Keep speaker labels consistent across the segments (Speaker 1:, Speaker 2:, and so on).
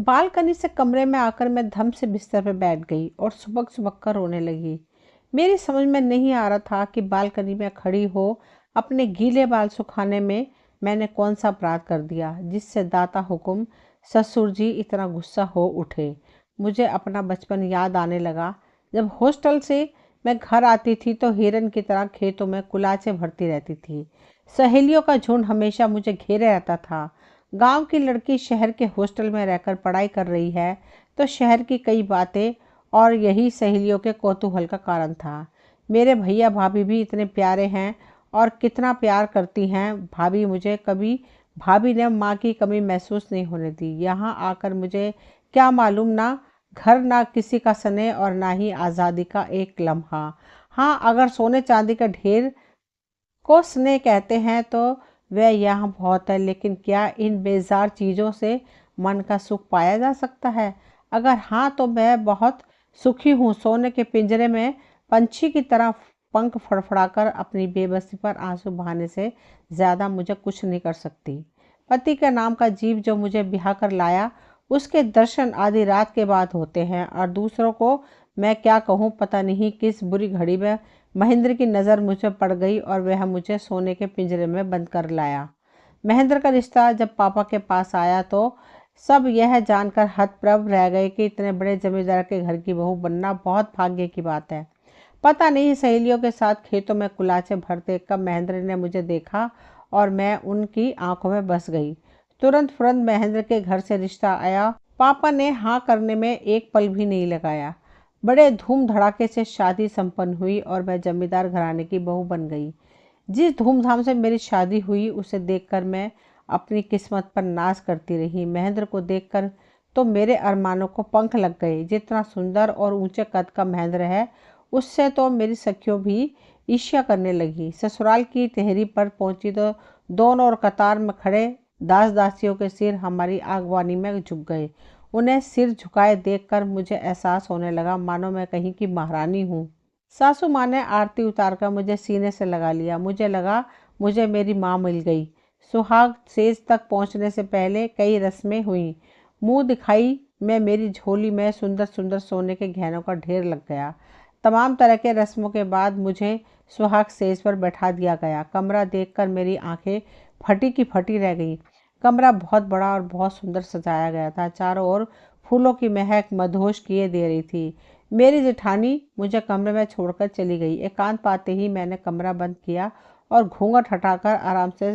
Speaker 1: Balcony से कमरे में आकर मैं धम से बिस्तर पर बैठ गई और सुबक सुबक कर रोने लगी। मेरी समझ में नहीं आ रहा था कि बालकनी में खड़ी हो अपने गीले बाल सुखाने में मैंने कौन सा अपराध कर दिया जिससे दाता हुकुम ससुर जी इतना गुस्सा हो उठे। मुझे अपना बचपन याद आने लगा। जब हॉस्टल से मैं घर आती थी तो हिरन की तरह खेतों में कुलाचे भरती रहती थी। सहेलियों का झुंड हमेशा मुझे घेरे रहता था। गांव की लड़की शहर के हॉस्टल में रहकर पढ़ाई कर रही है तो शहर की कई बातें और यही सहेलियों के कौतूहल का कारण था। मेरे भैया भाभी भी इतने प्यारे हैं और कितना प्यार करती हैं भाभी मुझे। कभी भाभी ने माँ की कमी महसूस नहीं होने दी। यहाँ आकर मुझे क्या मालूम, ना घर ना किसी का स्नेह और ना ही आज़ादी का एक लम्हा। हाँ, अगर सोने चांदी का ढेर को स्नेह कहते हैं तो वह यहाँ बहुत है, लेकिन क्या इन बेजार चीज़ों से मन का सुख पाया जा सकता है? अगर हाँ तो मैं बहुत सुखी हूँ। सोने के पिंजरे में पंछी की तरह पंख फड़फड़ाकर अपनी बेबसी पर आंसू बहाने से ज़्यादा मुझे कुछ नहीं कर सकती। पति के नाम का जीव जो मुझे ब्याह कर लाया, उसके दर्शन आधी रात के बाद होते हैं। और दूसरों को मैं क्या कहूँ, पता नहीं किस बुरी घड़ी में महेंद्र की नज़र मुझ पर पड़ गई और वह मुझे सोने के पिंजरे में बंद कर लाया। महेंद्र का रिश्ता जब पापा के पास आया तो सब यह जानकर हतप्रभ रह गए कि इतने बड़े जमींदार के घर की बहू बनना बहुत भाग्य की बात है। पता नहीं सहेलियों के साथ खेतों में कुलाचे भरते कब महेंद्र ने मुझे देखा और मैं उनकी आंखों में बस गई। तुरंत फुरंत महेंद्र के घर से रिश्ता आया। पापा ने हाँ करने में एक पल भी नहीं लगाया। बड़े धूम धड़ाके से शादी संपन्न हुई और मैं जमींदार घराने की बहू बन गई। जिस धूमधाम से मेरी शादी हुई उसे देखकर मैं अपनी किस्मत पर नाज करती रही। महेंद्र को देखकर तो मेरे अरमानों को पंख लग गए। जितना सुंदर और ऊंचे कद का महेंद्र है उससे तो मेरी सखियों भी ईर्ष्या करने लगी। ससुराल की तिहरी पर पहुंची तो दोनों और कतार में खड़े दास दासियों के सिर हमारी आगवानी में झुक गए। उन्हें सिर झुकाए देखकर मुझे एहसास होने लगा मानो मैं कहीं की महारानी हूँ। सासू माँ ने आरती उतारकर मुझे सीने से लगा लिया। मुझे लगा मुझे मेरी माँ मिल गई। सुहाग सेज तक पहुँचने से पहले कई रस्में हुई। मुंह दिखाई में मेरी झोली में सुंदर सुंदर सोने के गहनों का ढेर लग गया। तमाम तरह के रस्मों के बाद मुझे सुहाग सेज पर बैठा दिया गया। कमरा देखकर मेरी आंखें फटी की फटी रह गई। कमरा बहुत बड़ा और बहुत सुंदर सजाया गया था। चारों ओर फूलों की महक मदहोश किए दे रही थी। मेरी जेठानी मुझे कमरे में छोड़कर चली गई। एकांत पाते ही मैंने कमरा बंद किया और घूंघट हटाकर आराम से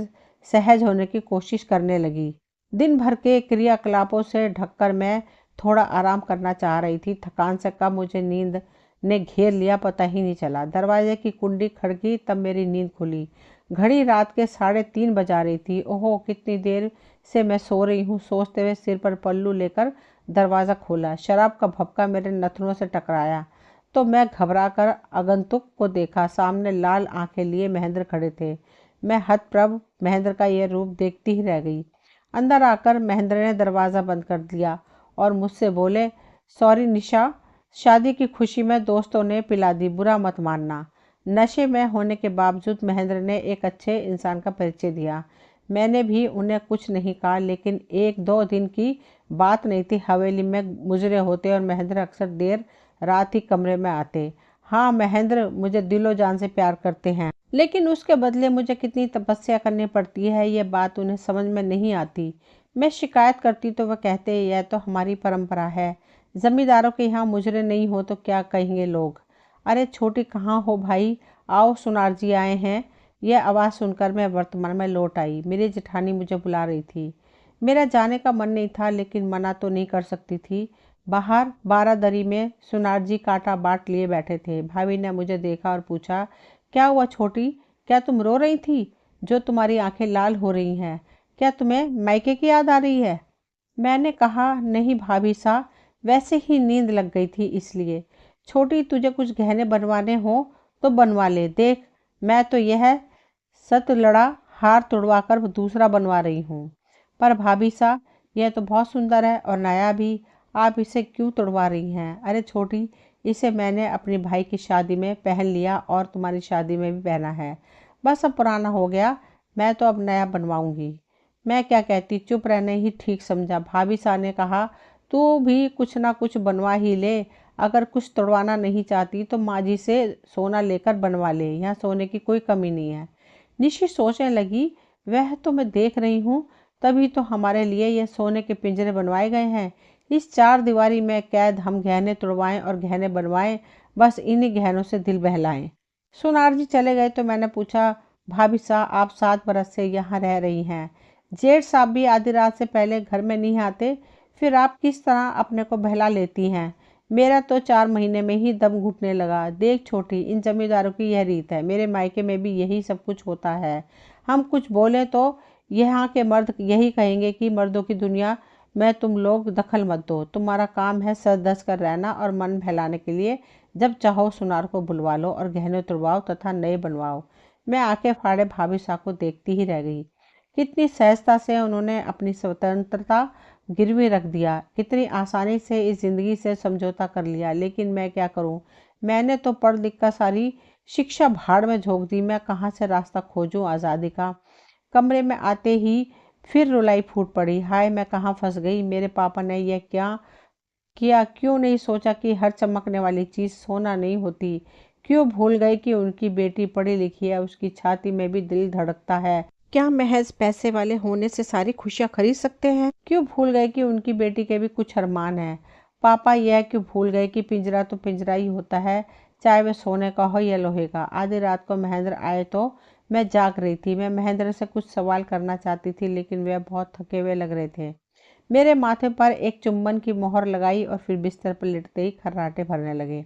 Speaker 1: सहज होने की कोशिश करने लगी। दिन भर के क्रियाकलापों से ढककर मैं थोड़ा आराम करना चाह रही थी। थकान से कब मुझे नींद ने घेर लिया पता ही नहीं चला। दरवाजे की कुंडी खड़की तब मेरी नींद खुली। घड़ी रात के 3:30 बजा रही थी। ओहो, कितनी देर से मैं सो रही हूँ, सोचते हुए सिर पर पल्लू लेकर दरवाज़ा खोला। शराब का भपका मेरे नथनों से टकराया तो मैं घबराकर आगंतुक को देखा। सामने लाल आंखें लिए महेंद्र खड़े थे। मैं हतप्रभ महेंद्र का यह रूप देखती ही रह गई। अंदर आकर महेंद्र ने दरवाज़ा बंद कर दिया और मुझसे बोले, सॉरी निशा, शादी की खुशी में दोस्तों ने पिला दी, बुरा मत मानना। नशे में होने के बावजूद महेंद्र ने एक अच्छे इंसान का परिचय दिया। मैंने भी उन्हें कुछ नहीं कहा, लेकिन 1-2 दिन की बात नहीं थी। हवेली में मुजरे होते और महेंद्र अक्सर देर रात ही कमरे में आते। हाँ, महेंद्र मुझे दिलो जान से प्यार करते हैं, लेकिन उसके बदले मुझे कितनी तपस्या करनी पड़ती है ये बात उन्हें समझ में नहीं आती। मैं शिकायत करती तो वह कहते यह तो हमारी परंपरा है। जमींदारों के यहाँ मुजरे नहीं हो तो क्या कहेंगे लोग। अरे छोटी, कहाँ हो भाई, आओ सुनार जी आए हैं। यह आवाज़ सुनकर मैं वर्तमान में लौट आई। मेरी जेठानी मुझे बुला रही थी। मेरा जाने का मन नहीं था, लेकिन मना तो नहीं कर सकती थी। बाहर बारादरी में सुनार जी कांटा बाट लिए बैठे थे। भाभी ने मुझे देखा और पूछा, क्या हुआ छोटी, क्या तुम रो रही थी? जो तुम्हारी आंखें लाल हो रही हैं, क्या तुम्हें मायके की याद आ रही है? मैंने कहा, नहीं भाभी साहब, वैसे ही नींद लग गई थी इसलिए। छोटी, तुझे कुछ गहने बनवाने हो तो बनवा ले। देख, मैं तो यह सतलड़ा हार तुड़वा कर दूसरा बनवा रही हूँ। पर भाभी साहब, यह तो बहुत सुंदर है और नया भी, आप इसे क्यों तुड़वा रही हैं? अरे छोटी, इसे मैंने अपनी भाई की शादी में पहन लिया और तुम्हारी शादी में भी पहना है। बस अब पुराना हो गया, मैं तो अब नया बनवाऊंगी। मैं क्या कहती, चुप रहने ही ठीक समझा। भाभी साहब ने कहा, तू भी कुछ ना कुछ बनवा ही ले। अगर कुछ तोड़वाना नहीं चाहती तो माँ जी से सोना लेकर बनवा ले, यहाँ सोने की कोई कमी नहीं है। निशी सोचने लगी, वह तो मैं देख रही हूँ, तभी तो हमारे लिए यह सोने के पिंजरे बनवाए गए हैं। इस चार दीवारी में कैद हम गहने तुड़वाएं और गहने बनवाएं, बस इन्हीं गहनों से दिल बहलाएं। सुनार जी चले गए तो मैंने पूछा, भाभी साहब आप 7 बरस से यहाँ रह रही हैं, जेठ साहब भी आधी रात से पहले घर में नहीं आते, फिर आप किस तरह अपने को बहला लेती हैं? मेरा तो 4 महीने में ही दम घुटने लगा। देख छोटी, इन जमींदारों की यह रीत है, मेरे मायके में भी यही सब कुछ होता है। हम कुछ बोले तो यहाँ के मर्द यही कहेंगे कि मर्दों की दुनिया में तुम लोग दखल मत दो, तुम्हारा काम है सर धस कर रहना और मन बहलाने के लिए जब चाहो सुनार को बुलवा लो और गहने तुड़वाओ तथा नए बनवाओ। मैं आंखें फाड़े भाभी साहब को देखती ही रह गई। कितनी सहजता से उन्होंने अपनी स्वतंत्रता गिरवी रख दिया, कितनी आसानी से इस जिंदगी से समझौता कर लिया। लेकिन मैं क्या करूं? मैंने तो पढ़ लिख कर सारी शिक्षा भाड़ में झोंक दी। मैं कहाँ से रास्ता खोजूं आज़ादी का? कमरे में आते ही फिर रुलाई फूट पड़ी। हाय, मैं कहाँ फंस गई? मेरे पापा ने यह क्या किया? क्यों नहीं सोचा कि हर चमकने वाली चीज़ सोना नहीं होती? क्यों भूल गए कि उनकी बेटी पढ़ी लिखी है, उसकी छाती में भी दिल धड़कता है? क्या महज पैसे वाले होने से सारी खुशियाँ खरीद सकते हैं? क्यों भूल गए कि उनकी बेटी के भी कुछ अरमान हैं? पापा यह क्यों भूल गए कि पिंजरा तो पिंजरा ही होता है, चाहे वह सोने का हो या लोहे का? आधी रात को महेंद्र आए तो मैं जाग रही थी। मैं महेंद्र से कुछ सवाल करना चाहती थी, लेकिन वे बहुत थके हुए लग रहे थे। मेरे माथे पर एक चुम्बन की मोहर लगाई और फिर बिस्तर पर लेटते ही खर्राटे भरने लगे।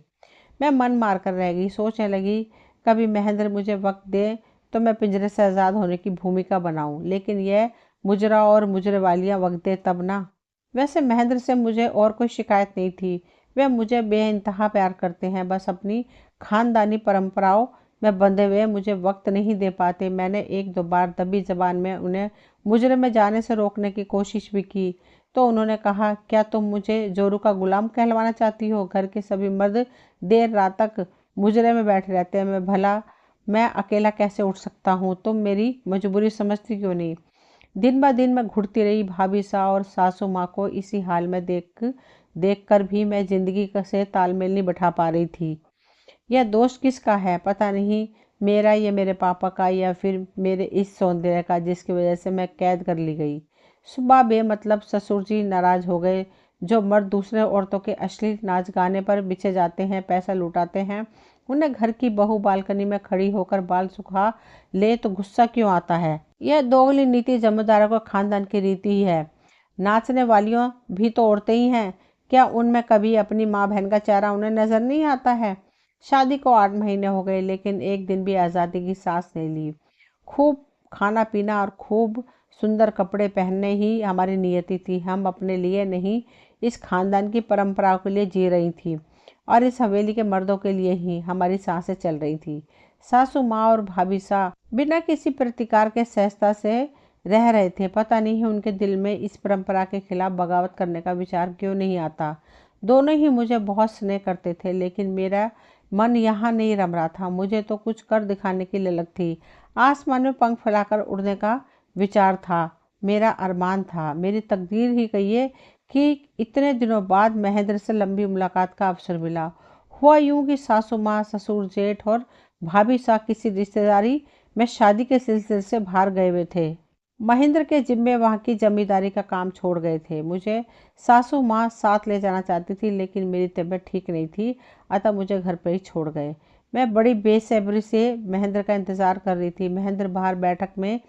Speaker 1: मैं मन मार कर रह गई। सोचने लगी, कभी महेंद्र मुझे वक्त दे तो मैं पिंजरे से आज़ाद होने की भूमिका बनाऊं, लेकिन यह मुजरा और मुजरे वालियां वक्त दे तब ना। वैसे महेंद्र से मुझे और कोई शिकायत नहीं थी। वे मुझे बेइंतहा प्यार करते हैं, बस अपनी खानदानी परंपराओं में बंधे हुए मुझे वक्त नहीं दे पाते। मैंने एक दो बार दबी जबान में उन्हें मुजरे में जाने से रोकने की कोशिश भी की, तो उन्होंने कहा, क्या तुम मुझे जोरू का गुलाम कहलवाना चाहती हो? घर के सभी मर्द देर रात तक मुजरे में बैठे रहते हैं, मैं अकेला कैसे उठ सकता हूँ? तुम मेरी मजबूरी समझती क्यों नहीं? दिन ब दिन मैं घुटती रही। भाभी साहब और सासू माँ को इसी हाल में देख कर भी मैं जिंदगी से तालमेल नहीं बैठा पा रही थी। यह दोष किसका है? पता नहीं, मेरा या मेरे पापा का, या फिर मेरे इस सौंदर्य का जिसकी वजह से मैं कैद कर ली गई। सुबह बेमतलब ससुर जी नाराज हो गए। जो मर्द दूसरे औरतों के अश्लील नाच गाने पर बिछे जाते हैं, पैसा लुटाते हैं, उन्हें घर की बहू बालकनी में खड़ी होकर बाल सुखा ले तो गुस्सा क्यों आता है? यह दोगली नीति जमींदारों का खानदान की रीति ही है। नाचने वालियों भी तो औरतें ही हैं। क्या उनमें कभी अपनी माँ बहन का चेहरा उन्हें नजर नहीं आता है? शादी को 8 महीने हो गए, लेकिन एक दिन भी आज़ादी की सांस नहीं ली। खूब खाना पीना और खूब सुंदर कपड़े पहनने ही हमारी नियति थी। हम अपने लिए नहीं, इस खानदान की परंपराओं के लिए जी रही थी, और इस हवेली के मर्दों के लिए ही हमारी सांसें चल रही थी। सासू माँ और भाभी साहब बिना किसी प्रतिकार के सहजता से रह रहे थे। पता नहीं उनके दिल में इस परंपरा के खिलाफ बगावत करने का विचार क्यों नहीं आता। दोनों ही मुझे बहुत स्नेह करते थे, लेकिन मेरा मन यहाँ नहीं रम रहा था। मुझे तो कुछ कर दिखाने की ललक थी। आसमान में पंख फैलाकर उड़ने का विचार था, मेरा अरमान था, मेरी तकदीर ही कहिए कि इतने दिनों बाद महेंद्र से लंबी मुलाकात का अवसर मिला। हुआ यूं कि सासू माँ, ससुर, जेठ और भाभी साहब किसी रिश्तेदारी में शादी के सिलसिले से बाहर गए हुए थे। महेंद्र के जिम्मे वहाँ की जमींदारी का काम छोड़ गए थे। मुझे सासू माँ साथ ले जाना चाहती थी, लेकिन मेरी तबीयत ठीक नहीं थी, अतः मुझे घर पर ही छोड़ गए। मैं बड़ी बेसब्री से महेंद्र का इंतज़ार कर रही थी। महेंद्र बाहर बैठक में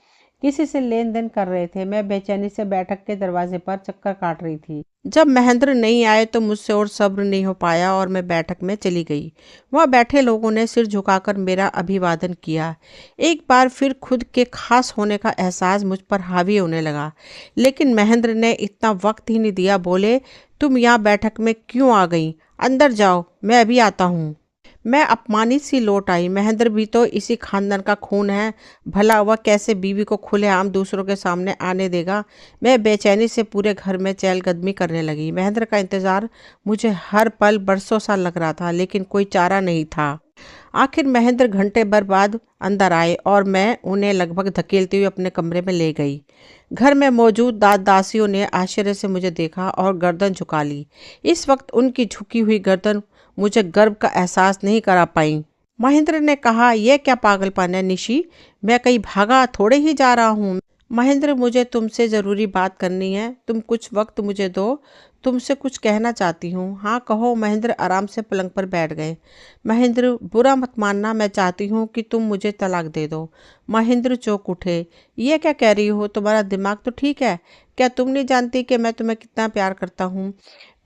Speaker 1: किसी से लेन देन कर रहे थे। मैं बेचैनी से बैठक के दरवाजे पर चक्कर काट रही थी। जब महेंद्र नहीं आए तो मुझसे और सब्र नहीं हो पाया और मैं बैठक में चली गई। वहाँ बैठे लोगों ने सिर झुकाकर मेरा अभिवादन किया। एक बार फिर खुद के खास होने का एहसास मुझ पर हावी होने लगा, लेकिन महेंद्र ने इतना वक्त ही नहीं दिया। बोले, तुम यहाँ बैठक में क्यों आ गई? अंदर जाओ, मैं अभी आता हूँ। मैं अपमानित सी लौट आई। महेंद्र भी तो इसी खानदान का खून है, भला वह कैसे बीवी को खुलेआम दूसरों के सामने आने देगा? मैं बेचैनी से पूरे घर में चहलकदमी करने लगी। महेंद्र का इंतजार मुझे हर पल बरसों सा लग रहा था, लेकिन कोई चारा नहीं था। आखिर महेंद्र घंटे भर बाद अंदर आए और मैं उन्हें लगभग धकेलती हुई अपने कमरे में ले गई। घर में मौजूद दासियों ने आश्चर्य से मुझे देखा और गर्दन झुका ली। इस वक्त उनकी झुकी हुई गर्दन मुझे गर्व का एहसास नहीं करा पाई। महेंद्र ने कहा, यह क्या पागलपन है निशी, मैं कहीं भागा थोड़े ही जा रहा हूँ। महेंद्र, मुझे तुमसे ज़रूरी बात करनी है, तुम कुछ वक्त मुझे दो, तुमसे कुछ कहना चाहती हूँ। हाँ कहो। महेंद्र आराम से पलंग पर बैठ गए। महेंद्र, बुरा मत मानना, मैं चाहती हूँ कि तुम मुझे तलाक दे दो। महेंद्र चौंक उठे। ये क्या कह रही हो, तुम्हारा दिमाग तो ठीक है? क्या तुम नहीं जानती कि मैं तुम्हें कितना प्यार करता हूँ?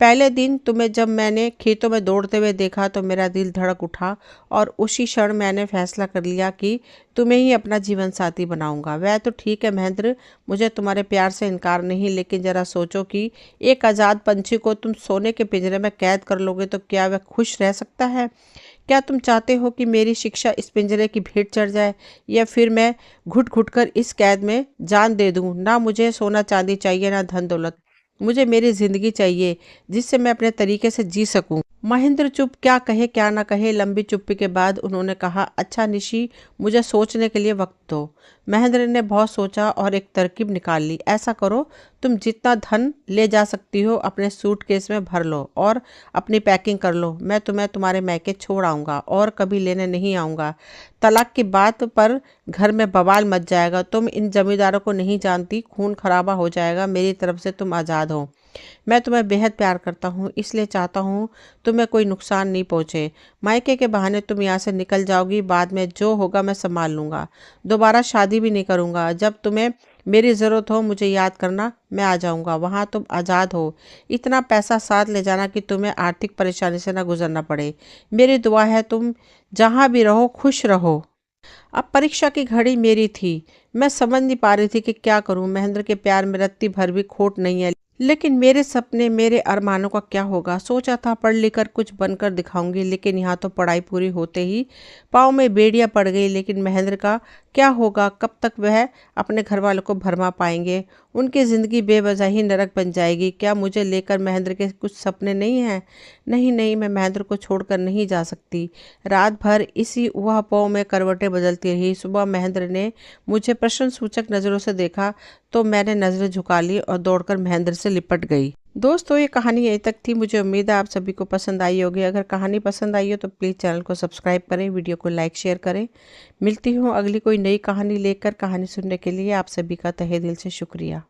Speaker 1: पहले दिन तुम्हें जब मैंने खेतों में दौड़ते हुए देखा तो मेरा दिल धड़क उठा और उसी क्षण मैंने फैसला कर लिया कि तुम्हें ही अपना जीवन साथी बनाऊंगा। वह तो ठीक है महेंद्र, मुझे तुम्हारे प्यार से इनकार नहीं, लेकिन ज़रा सोचो कि एक आज़ाद पंछी को तुम सोने के पिंजरे में कैद कर लोगे तो क्या वह खुश रह सकता है? क्या तुम चाहते हो कि मेरी शिक्षा इस पिंजरे की भेंट चढ़ जाए, या फिर मैं घुट घुट कर इस कैद में जान दे दूं? ना मुझे सोना चांदी चाहिए, ना धन दौलत। मुझे मेरी जिंदगी चाहिए जिससे मैं अपने तरीके से जी सकूं। महेंद्र चुप, क्या कहे क्या ना कहे। लंबी चुप्पी के बाद उन्होंने कहा, अच्छा निशी, मुझे सोचने के लिए वक्त दो। महेंद्र ने बहुत सोचा और एक तरकीब निकाल ली। ऐसा करो, तुम जितना धन ले जा सकती हो अपने सूटकेस में भर लो और अपनी पैकिंग कर लो। मैं तुम्हें तुम्हारे मैके छोड़ आऊँगा और कभी लेने नहीं आऊँगा। तलाक की बात पर घर में बवाल मच जाएगा। तुम इन जमींदारों को नहीं जानती, खून खराबा हो जाएगा। मेरी तरफ से तुम आज़ाद हो। मैं तुम्हें बेहद प्यार करता हूँ, इसलिए चाहता हूँ तुम्हें कोई नुकसान नहीं पहुँचे। मायके के बहाने तुम यहाँ से निकल जाओगी, बाद में जो होगा मैं संभाल लूँगा। दोबारा शादी भी नहीं करूँगा। जब तुम्हें मेरी ज़रूरत हो मुझे याद करना, मैं आ जाऊँगा। वहाँ तुम आज़ाद हो। इतना पैसा साथ ले जाना कि तुम्हें आर्थिक परेशानी से ना गुजरना पड़े। मेरी दुआ है तुम जहाँ भी रहो खुश रहो। अब परीक्षा की घड़ी मेरी थी। मैं समझ नहीं पा रही थी कि क्या करूं। महेंद्र के प्यार में रत्ती भर भी खोट नहीं है, लेकिन मेरे सपने, मेरे अरमानों का क्या होगा? सोचा था पढ़ लिख कर कुछ बनकर दिखाऊंगी, लेकिन यहाँ तो पढ़ाई पूरी होते ही पाँव में बेड़ियाँ पड़ गई। लेकिन महेंद्र का क्या होगा? कब तक वह अपने घर वालों को भरमा पाएंगे? उनकी ज़िंदगी बेवजह ही नरक बन जाएगी। क्या मुझे लेकर महेंद्र के कुछ सपने नहीं हैं? नहीं नहीं, मैं महेंद्र को छोड़कर नहीं जा सकती। रात भर इसी ऊहापोह में करवटें बदलती रही। सुबह महेंद्र ने मुझे प्रश्न सूचक नज़रों से देखा तो मैंने नज़रें झुका ली और दौड़कर महेंद्र से लिपट गई। दोस्तों, ये कहानी यहीं तक थी। मुझे उम्मीद है आप सभी को पसंद आई होगी। अगर कहानी पसंद आई हो तो प्लीज़ चैनल को सब्सक्राइब करें, वीडियो को लाइक शेयर करें। मिलती हूँ अगली कोई नई कहानी लेकर। कहानी सुनने के लिए आप सभी का तहे दिल से शुक्रिया।